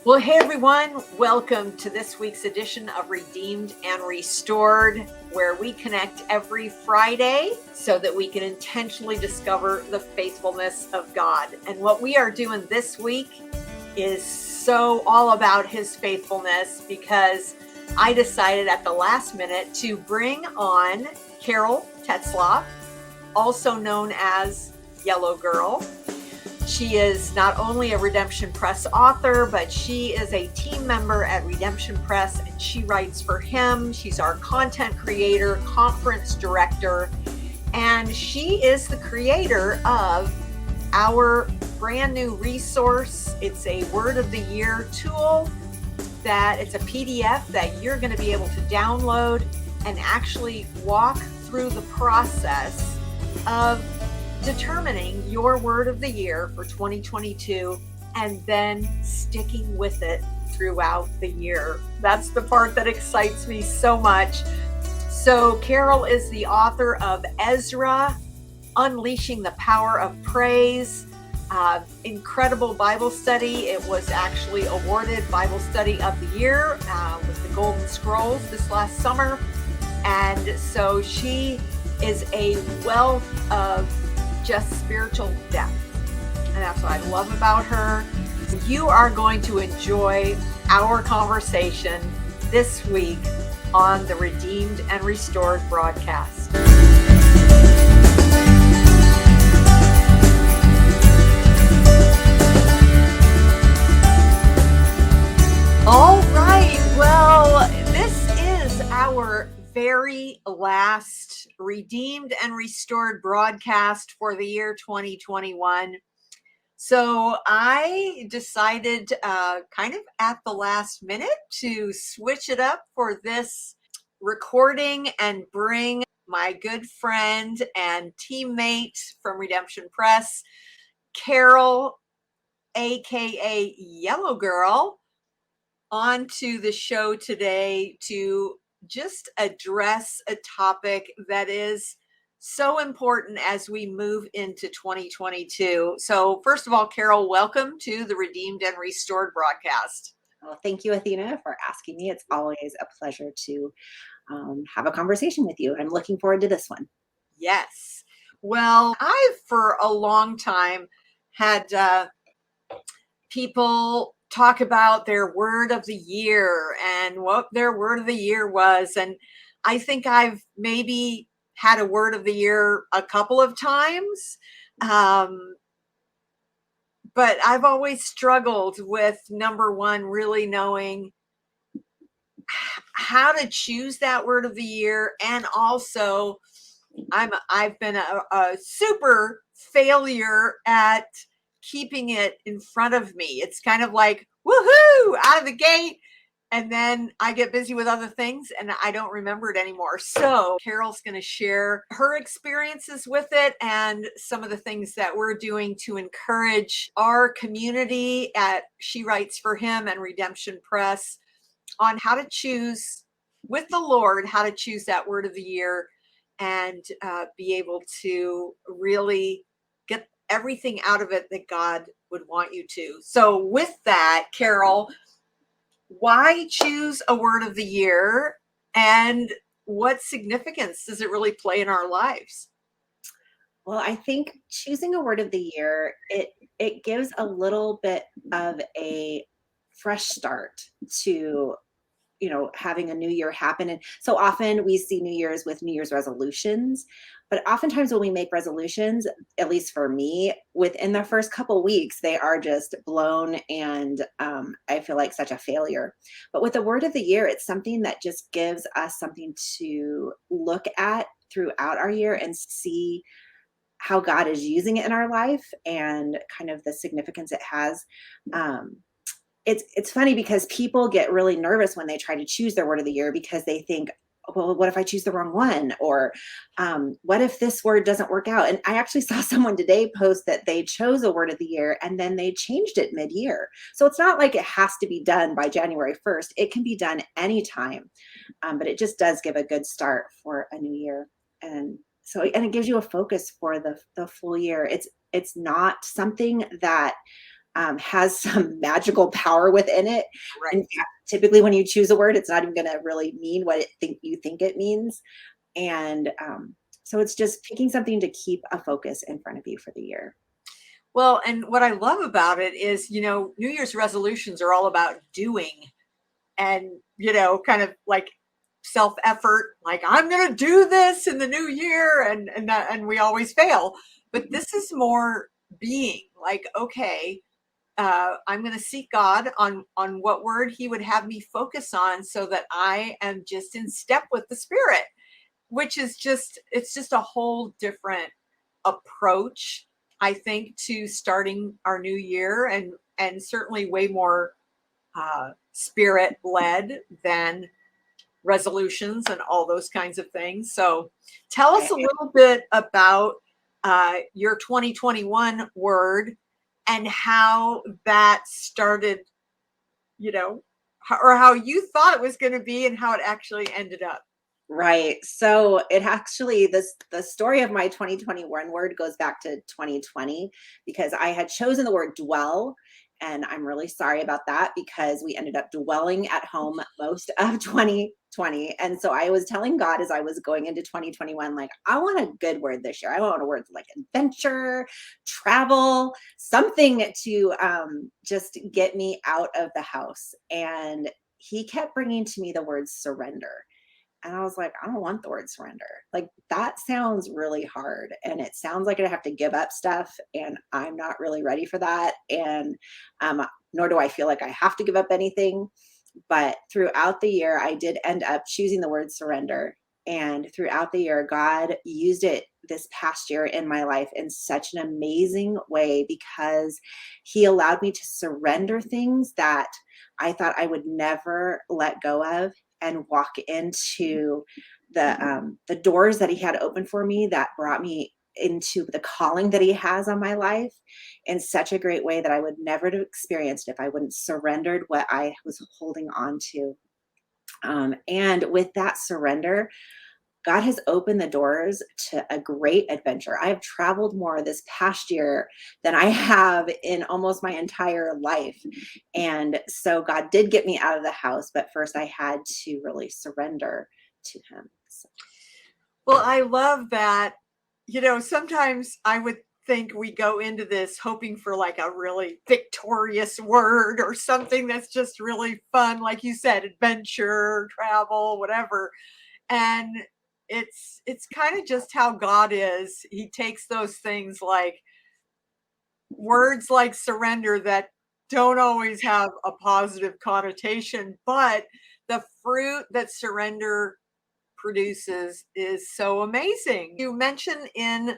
Well, hey everyone, welcome to this week's edition of Redeemed and Restored, where we connect every Friday so that we can intentionally discover the faithfulness of God. And what we are doing this week is so all about His faithfulness because I decided at the last minute to bring on Carol Tetlaff, also known as Yellow Girl. She is not only a Redemption Press author, but she is a team member at Redemption Press, and she writes for him. She's our content creator, conference director, and she is the creator of our brand new resource. It's a Word of the Year tool that it's a PDF that you're going to be able to download and actually walk through the process of determining your word of the year for 2022 and then sticking with it throughout the year. That's the part that excites me so much. So Carol is the author of Ezra, Unleashing the Power of Praise, incredible Bible study. It was actually awarded Bible Study of the Year with the Golden Scrolls this last summer. And so she is a wealth of just spiritual depth. And that's what I love about her. You are going to enjoy our conversation this week on the Redeemed and Restored broadcast. All right. Well, this is our very last Redeemed and Restored broadcast for the year 2021. So I decided kind of at the last minute to switch it up for this recording and bring my good friend and teammate from Redemption Press, Carol, aka Yellow Girl, onto the show today to just address a topic that is so important as we move into 2022. So first of all, Carol, welcome to the Redeemed and Restored broadcast. Well, thank you, Athena, for asking me. It's always a pleasure to have a conversation with you. I'm looking forward to this one. Yes. Well, I've for a long time had people talk about their word of the year and what their word of the year was. And I think I've maybe had a word of the year a couple of times. But I've always struggled with, number one, really knowing how to choose that word of the year. And also I've been a super failure at keeping it in front of me. It's kind of like, woohoo, out of the gate. And then I get busy with other things and I don't remember it anymore. So Carol's going to share her experiences with it and some of the things that we're doing to encourage our community at She Writes for Him and Redemption Press on how to choose with the Lord, how to choose that word of the year and be able to really get everything out of it that God would want you to. So with that, Carol, why choose a word of the year and what significance does it really play in our lives? Well, I think choosing a word of the year, it gives a little bit of a fresh start to having a new year happen. And so often we see New Year's with New Year's resolutions, but oftentimes when we make resolutions, at least for me, within the first couple weeks, they are just blown and I feel like such a failure. But with the word of the year, it's something that just gives us something to look at throughout our year and see how God is using it in our life and kind of the significance it has. It's funny because people get really nervous when they try to choose their word of the year because they think, well, what if I choose the wrong one? Or what if this word doesn't work out? And I actually saw someone today post that they chose a word of the year and then they changed it mid-year. So it's not like it has to be done by January 1st. It can be done anytime, but it just does give a good start for a new year. And it gives you a focus for the full year. It's not something that has some magical power within it. In Right. fact, typically when you choose a word, it's not even going to really mean what you think it means. And so it's just picking something to keep a focus in front of you for the year. Well, and what I love about it is, New Year's resolutions are all about doing and, kind of like self effort, like I'm going to do this in the new year and we always fail. But this is more being like, okay, I'm going to seek God on what word he would have me focus on so that I am just in step with the spirit, which is just it's just a whole different approach, I think, to starting our new year, and certainly way more spirit led than resolutions and all those kinds of things. So tell us Right. a little bit about your 2021 word and how that started, or how you thought it was going to be and how it actually ended up. Right. So it actually the story of my 2021 word goes back to 2020 because I had chosen the word dwell, and I'm really sorry about that because we ended up dwelling at home most of 2020. And so I was telling God as I was going into 2021, like, I want a good word this year. I want a word like adventure, travel, something to just get me out of the house. And he kept bringing to me the word surrender. And I was like, I don't want the word surrender. Like, that sounds really hard. And it sounds like I have to give up stuff. And I'm not really ready for that. And nor do I feel like I have to give up anything. But throughout the year, I did end up choosing the word surrender. And throughout the year, God used it this past year in my life in such an amazing way because he allowed me to surrender things that I thought I would never let go of and walk into the doors that he had opened for me that brought me into the calling that he has on my life in such a great way that I would never have experienced if I wouldn't surrendered what I was holding on to. And with that surrender, God has opened the doors to a great adventure. I have traveled more this past year than I have in almost my entire life. And so God did get me out of the house, but first I had to really surrender to him. So, Well, I love that. Sometimes I would think we go into this hoping for like a really victorious word or something that's just really fun, like you said, adventure, travel, whatever. And it's kind of just how God is. He takes those things like words like surrender that don't always have a positive connotation, but the fruit that surrender produces is so amazing. You mentioned in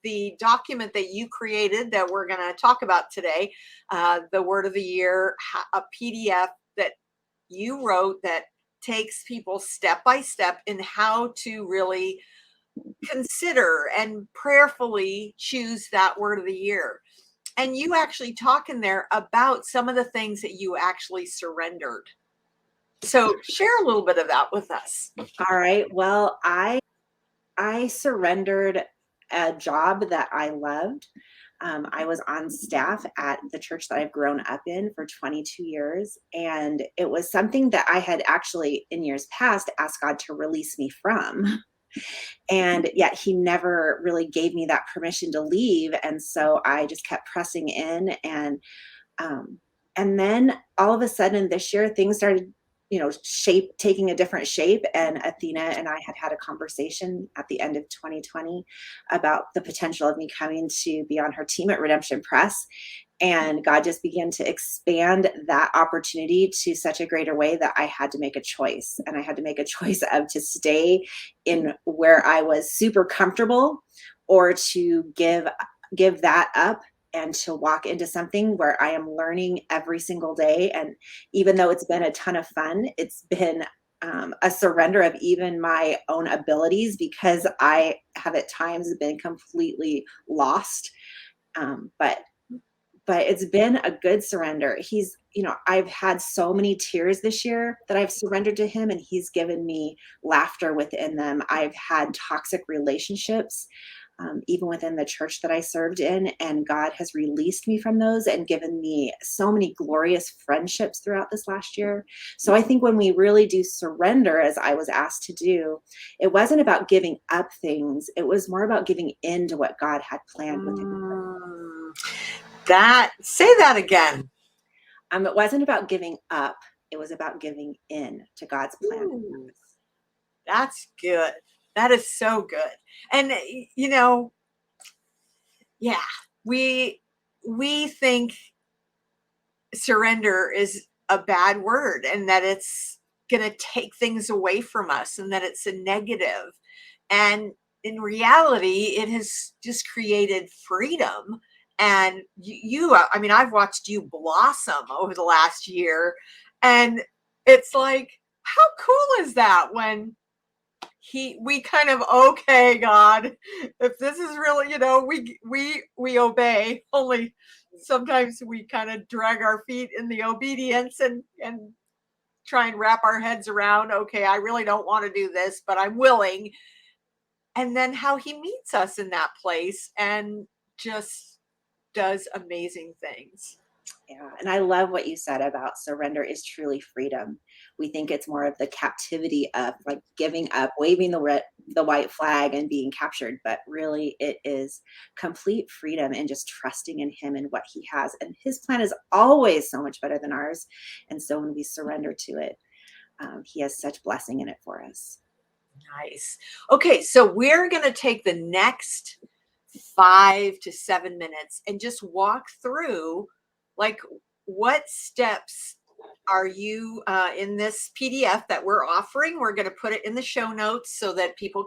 the document that you created that we're going to talk about today, the word of the year, a PDF that you wrote that takes people step by step in how to really consider and prayerfully choose that word of the year. And you actually talk in there about some of the things that you actually surrendered. So share a little bit of that with us. all right. Well, I surrendered a job that I loved. I was on staff at the church that I've grown up in for 22 years. And it was something that I had actually in years past asked God to release me from. And yet he never really gave me that permission to leave. And so I just kept pressing in. Um, and then all of a sudden this year, things started, taking a different shape. And Athena and I had a conversation at the end of 2020 about the potential of me coming to be on her team at Redemption Press. And God just began to expand that opportunity to such a greater way that I had to make a choice. And I had to make a choice of to stay in where I was super comfortable or to give that up and to walk into something where I am learning every single day. And even though it's been a ton of fun, it's been a surrender of even my own abilities because I have at times been completely lost. But it's been a good surrender. I've had so many tears this year that I've surrendered to him, and he's given me laughter within them. I've had toxic relationships even within the church that I served in. And God has released me from those and given me so many glorious friendships throughout this last year. So I think when we really do surrender, as I was asked to do, it wasn't about giving up things. It was more about giving in to what God had planned within. Say that again. It wasn't about giving up. It was about giving in to God's plan. Ooh, that's good. That is so good. And yeah, we think surrender is a bad word and that it's going to take things away from us and that it's a negative. And in reality, it has just created freedom. And I mean, I've watched you blossom over the last year. And it's like, how cool is that when we kind of, okay, God, if this is really, we obey. Only sometimes we kind of drag our feet in the obedience and try and wrap our heads around, okay, I really don't want to do this, but I'm willing. And then how he meets us in that place and just does amazing things. Yeah, and I love what you said about surrender is truly freedom. We think it's more of the captivity of like giving up, waving the white flag and being captured, but really it is complete freedom and just trusting in him and what he has. And his plan is always so much better than ours. And so when we surrender to it, he has such blessing in it for us. Nice. Okay, so we're going to take the next 5 to 7 minutes and just walk through, like, what steps are you in this PDF that we're offering. We're going to put it in the show notes so that people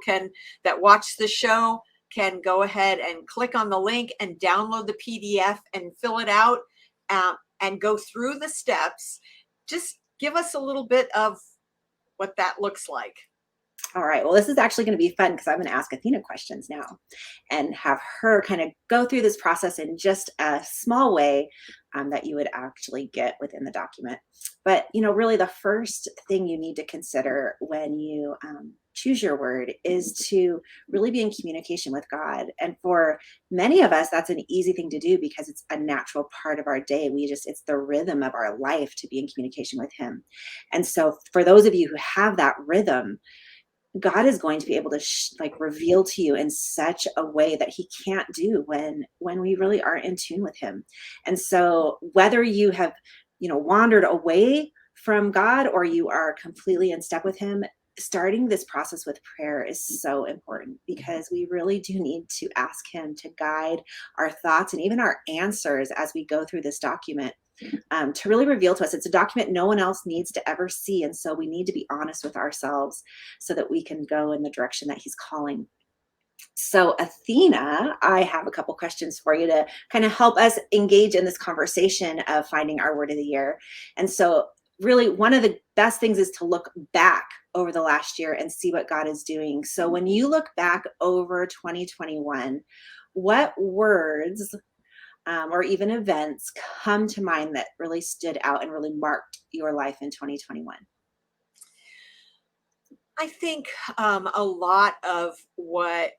that watch the show can go ahead and click on the link and download the PDF and fill it out and go through the steps. Just give us a little bit of what that looks like. All right. Well, this is actually going to be fun because I'm going to ask Athena questions now and have her kind of go through this process in just a small way that you would actually get within the document. But, really the first thing you need to consider when you choose your word is to really be in communication with God. And for many of us, that's an easy thing to do because it's a natural part of our day. It's the rhythm of our life to be in communication with him. And so for those of you who have that rhythm, God is going to be able to reveal to you in such a way that he can't do when we really aren't in tune with him. And so whether you have, wandered away from God or you are completely in step with him, starting this process with prayer is so important because we really do need to ask him to guide our thoughts and even our answers as we go through this document. To really reveal to us. It's a document no one else needs to ever see. And so we need to be honest with ourselves so that we can go in the direction that he's calling. So Athena, I have a couple questions for you to kind of help us engage in this conversation of finding our word of the year. And so really one of the best things is to look back over the last year and see what God is doing. So when you look back over 2021, what words or even events come to mind that really stood out and really marked your life in 2021? I think a lot of what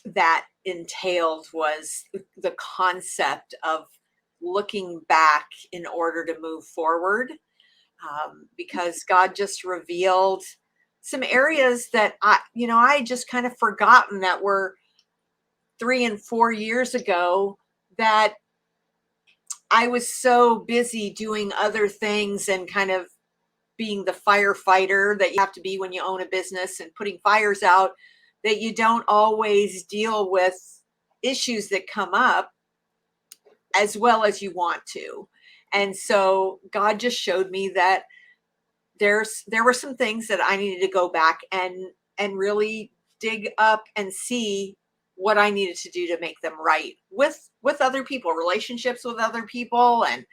that entailed was the concept of looking back in order to move forward, because God just revealed some areas that I just kind of forgotten that were 3 and 4 years ago, that I was so busy doing other things and kind of being the firefighter that you have to be when you own a business and putting fires out, that you don't always deal with issues that come up as well as you want to. And so God just showed me that there were some things that I needed to go back and really dig up and see what I needed to do to make them right with other people, relationships with other people, and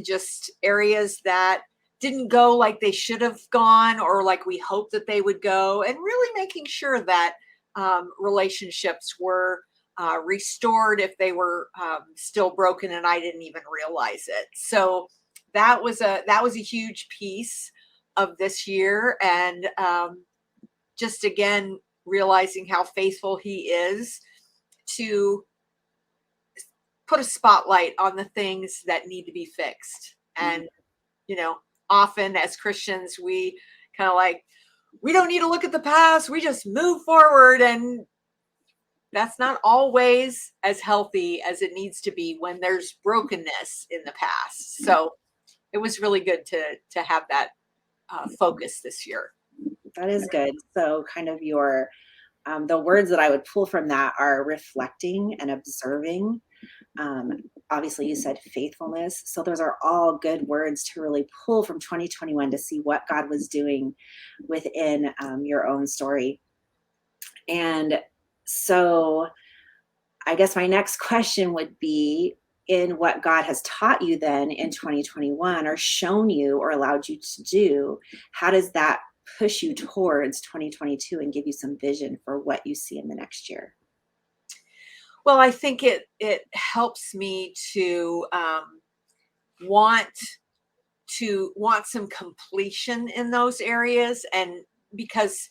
just areas that didn't go like they should have gone or like we hoped that they would go, and really making sure that relationships were restored if they were still broken and I didn't even realize it. So that was a huge piece of this year, and just again realizing how faithful he is to put a spotlight on the things that need to be fixed. Mhm. And, you know, often as Christians, we kind of like, we don't need to look at the past. We just move forward. And that's not always as healthy as it needs to be when there's brokenness in the past. So it was really good to have that focus this year. That is good. So kind of your the words that I would pull from that are reflecting and observing. Um, Obviously, you said faithfulness. So those are all good words to really pull from 2021 to see what God was doing within your own story. And so I guess my next question would be, in what God has taught you then in 2021 or shown you or allowed you to do, how does that push you towards 2022 and give you some vision for what you see in the next year? Well, I think it helps me want want some completion in those areas, and because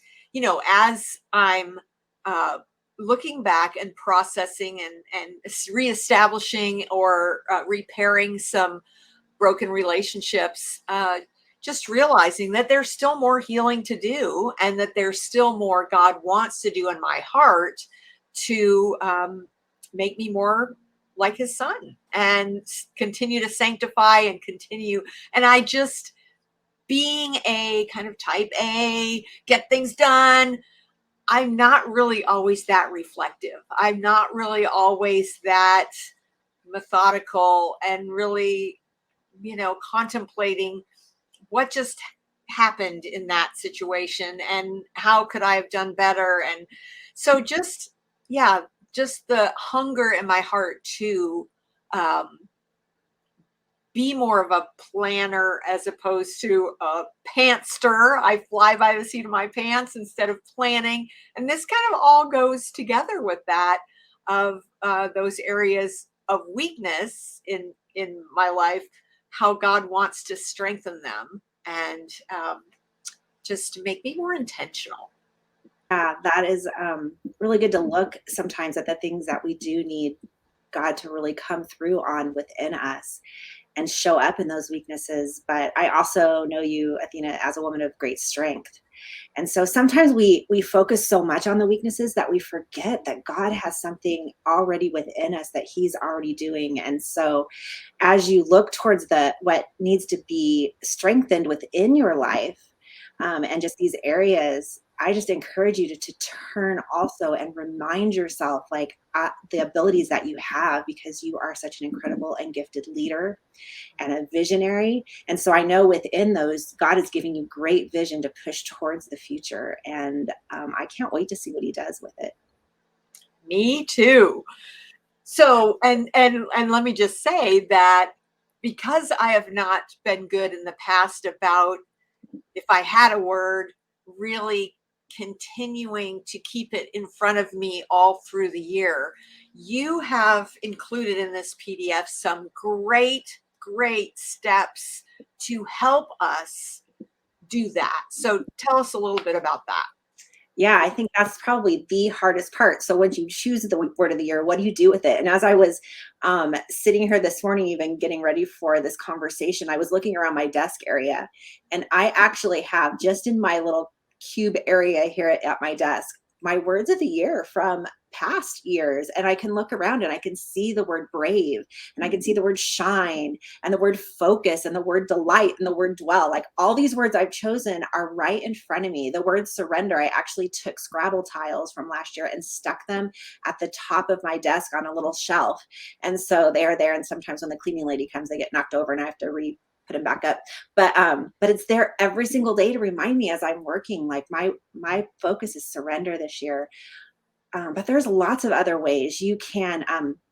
as I'm uh, looking back and processing and reestablishing or repairing some broken relationships, just realizing that there's still more healing to do and that there's still more God wants to do in my heart to make me more like his son and continue to sanctify and continue. And I just, being a kind of type A, get things done, I'm not really always that reflective. I'm not really always that methodical and really, contemplating what just happened in that situation and how could I have done better. And so just, yeah, just the hunger in my heart to um, be more of a planner as opposed to a pantster. I fly by the seat of my pants instead of planning. And this kind of all goes together with that, of those areas of weakness in my life, how God wants to strengthen them and just to make me more intentional. Yeah, that is really good to look sometimes at the things that we do need God to really come through on within us and show up in those weaknesses. But I also know you, Athena, as a woman of great strength. And so sometimes we focus so much on the weaknesses that we forget that God has something already within us that he's already doing. And so as you look towards the what needs to be strengthened within your life, and just these areas, I just encourage you to turn also and remind yourself like the abilities that you have, because you are such an incredible and gifted leader and a visionary. And so I know within those, God is giving you great vision to push towards the future. And I can't wait to see what he does with it. Me too. So, and let me just say that because I have not been good in the past about, if I had a word, really continuing to keep it in front of me all through the year, you have included in this PDF some great steps to help us do that. So tell us a little bit about that. Yeah, I think that's probably the hardest part. So once you choose the word of the year, what do you do with it? And as I was sitting here this morning, even getting ready for this conversation, I was looking around my desk area, and I actually have just in my little cube area here at my desk, my words of the year from past years. And I can look around and I can see the word brave, and I can see the word shine, and the word focus, and the word delight, and the word dwell. Like all these words I've chosen are right in front of me. The word surrender, I actually took Scrabble tiles from last year and stuck them at the top of my desk on a little shelf. And so they are there. And sometimes when the cleaning lady comes, they get knocked over and I have to put them back up. But it's there every single day to remind me as I'm working, like my focus is surrender this year. But there's lots of other ways you can.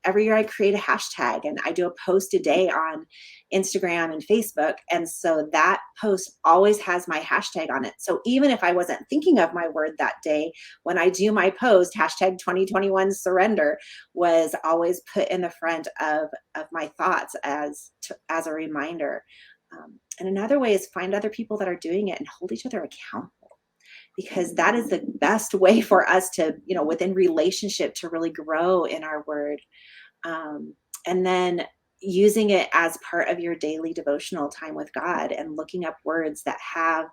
Every year I create a hashtag and I do a post a day on Instagram and Facebook. And so that post always has my hashtag on it. So even if I wasn't thinking of my word that day, when I do my post, hashtag 2021 surrender was always put in the front of my thoughts as a reminder. And another way is find other people that are doing it and hold each other accountable. because that is the best way for us to, within relationship, to really grow in our word. And then using it as part of your daily devotional time with God, and looking up words that have,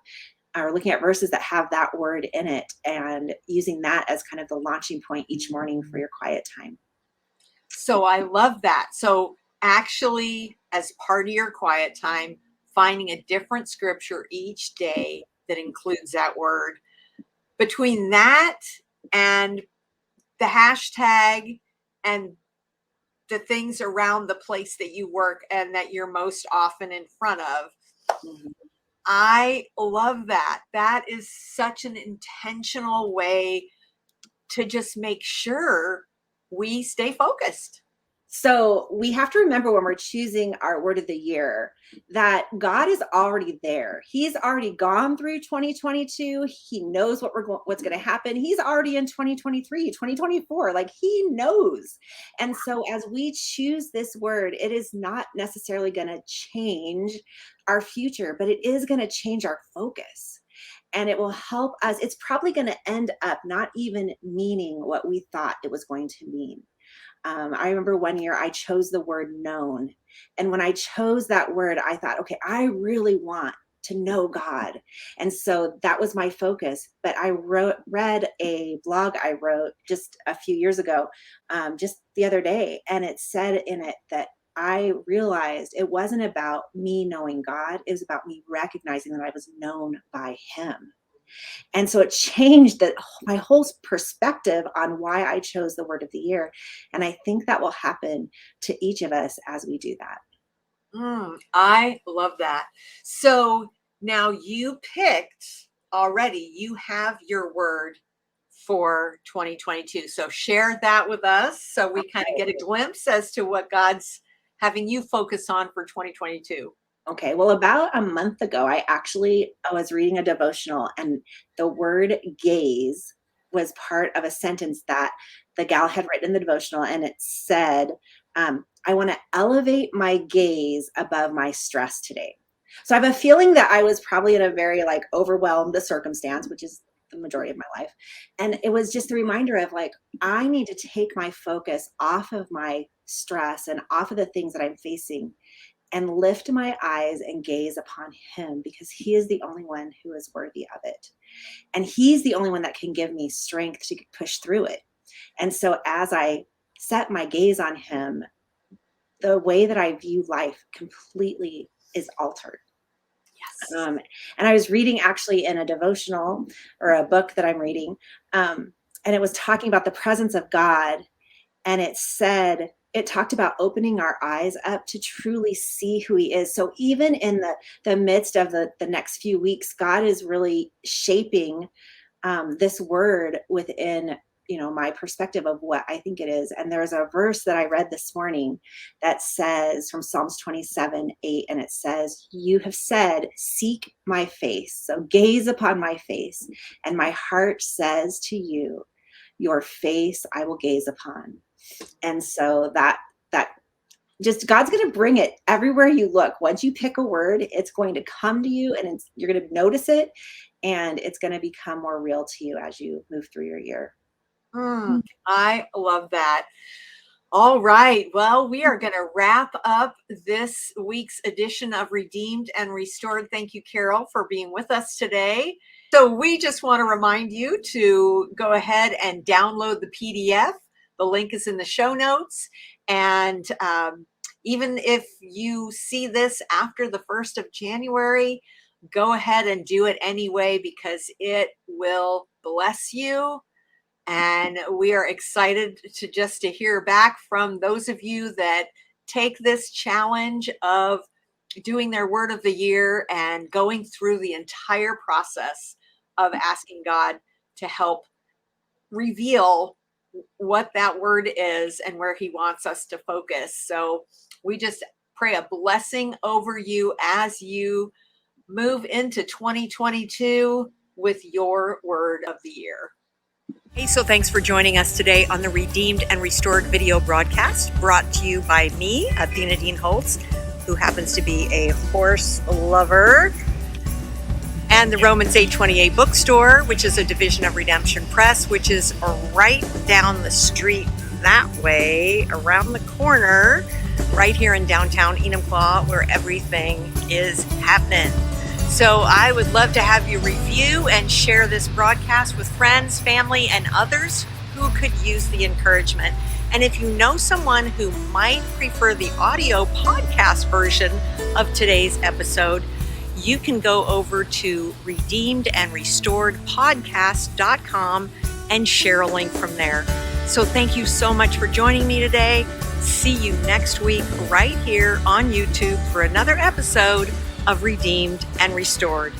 or looking at verses that have that word in it, and using that as kind of the launching point each morning for your quiet time. So I love that. So actually, as part of your quiet time, finding a different scripture each day that includes that word. Between that and the hashtag and the things around the place that you work and that you're most often in front of, Mhm. I love that. That is such an intentional way to just make sure we stay focused. So we have to remember, when we're choosing our word of the year, that God is already there. He's already gone through 2022. He knows what's going to happen. He's already in 2023, 2024. Like, he knows. And so as we choose this word, it is not necessarily going to change our future, but it is going to change our focus. And it will help us. It's probably going to end up not even meaning what we thought it was going to mean. I remember one year I chose the word known. And when I chose that word, I thought, okay, I really want to know God. And so that was my focus. But I read a blog I wrote just a few years ago, just the other day. And it said in it that I realized it wasn't about me knowing God. It was about me recognizing that I was known by him. And so it changed my whole perspective on why I chose the word of the year. And I think that will happen to each of us as we do that. I love that. So now you picked already, you have your word for 2022. So share that with us so we kind of get a glimpse as to what God's having you focus on for 2022. Okay, well, about a month ago, I was reading a devotional, and the word gaze was part of a sentence that the gal had written in the devotional, and it said, I want to elevate my gaze above my stress today. So I have a feeling that I was probably in a very overwhelmed circumstance, which is the majority of my life. And it was just a reminder of I need to take my focus off of my stress and off of the things that I'm facing, and lift my eyes and gaze upon him, because he is the only one who is worthy of it. And he's the only one that can give me strength to push through it. And so as I set my gaze on him, the way that I view life completely is altered. Yes. And I was reading, actually, in a devotional, or a book that I'm reading, and it was talking about the presence of God. And it talked about opening our eyes up to truly see who he is. So even in the midst of the next few weeks, God is really shaping this word within my perspective of what I think it is. And there's a verse that I read this morning that says, from Psalms 27:8, and it says, you have said, seek my face. So gaze upon my face. And my heart says to you, your face I will gaze upon. And so that just, God's going to bring it everywhere you look. Once you pick a word, it's going to come to you, and you're going to notice it, and it's going to become more real to you as you move through your year. I love that. All right. Well, we are going to wrap up this week's edition of Redeemed and Restored. Thank you, Carol, for being with us today. So we just want to remind you to go ahead and download the PDF. The link is in the show notes. And even if you see this after the 1st of January, go ahead and do it anyway, because it will bless you. And we are excited to hear back from those of you that take this challenge of doing their word of the year and going through the entire process of asking God to help reveal what that word is and where he wants us to focus. So we just pray a blessing over you as you move into 2022 with your word of the year. Hey, so thanks for joining us today on the Redeemed and Restored video broadcast, brought to you by me, Athena Dean Holtz, who happens to be a horse lover. and the Romans 828 bookstore, which is a division of Redemption Press, which is right down the street that way, around the corner, right here in downtown Enumclaw, where everything is happening. So I would love to have you review and share this broadcast with friends, family, and others who could use the encouragement. And if you know someone who might prefer the audio podcast version of today's episode, you can go over to redeemedandrestoredpodcast.com and share a link from there. So thank you so much for joining me today. See you next week right here on YouTube for another episode of Redeemed and Restored.